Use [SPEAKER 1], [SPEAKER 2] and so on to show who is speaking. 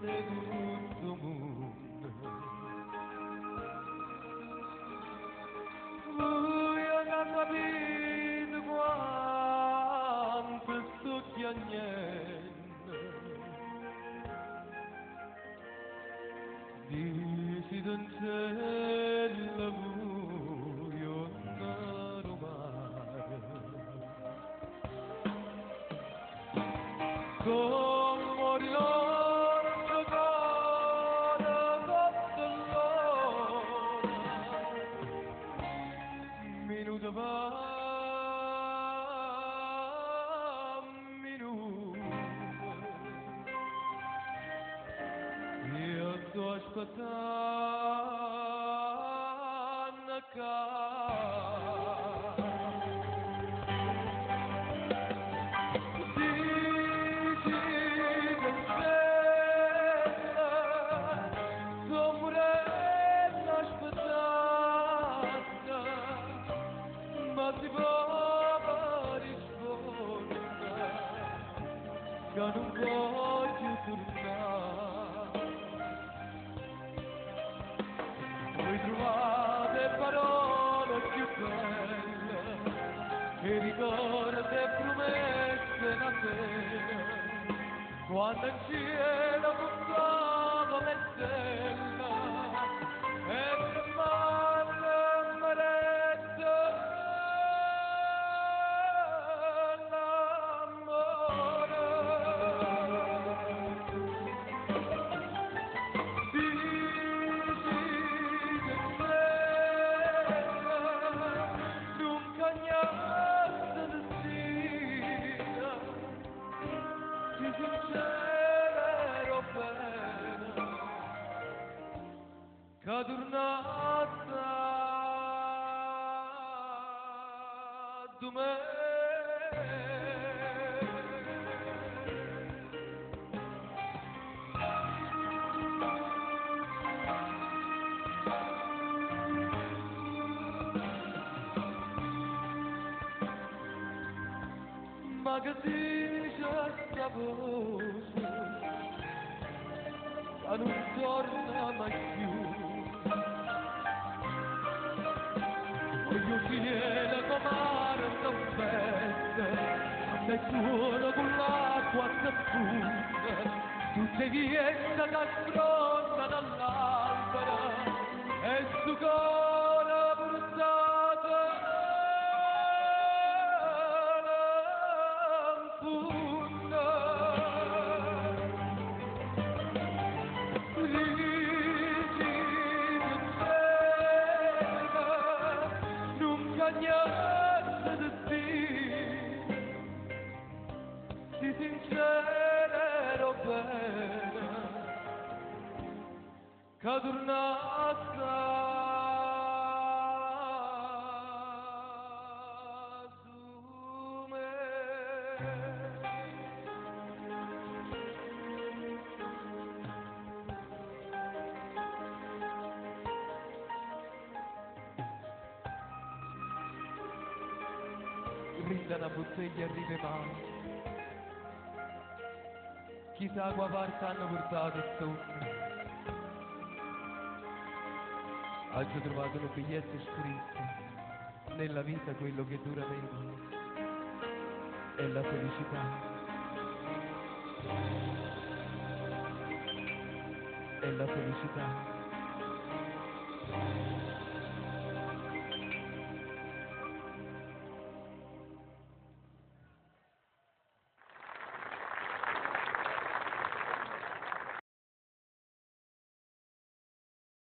[SPEAKER 1] di tutto il mondo. Voglio capire quanto sto chiagnendo, dici donzella voglio andare mare, come l'orso cade sotto l'ora, minuto per minuto. Io sto aspettando che dici che sto morendo aspettando, ma ti può rispondere che non voglio tornare. Vuoi trovare parole più belle e ricordi e promesse da te, quando in cielo contavo le stelle e tremando amarezza che tornata di me. Ma che dice sta voce che non torna mai più? Voglio fiera comare tempesta, sei solo con l'acqua che punta, tutte viette che affronta dall'albero e su cuore bruciato l'ampunta. Niente di te, ti sincererò bene, che tornata su me. Rinda una bottiglia arriva male, chissà qua parte hanno portato il sotto. Oggi ho trovato un biglietto scritto, nella vita quello che dura meno è la felicità. È la felicità.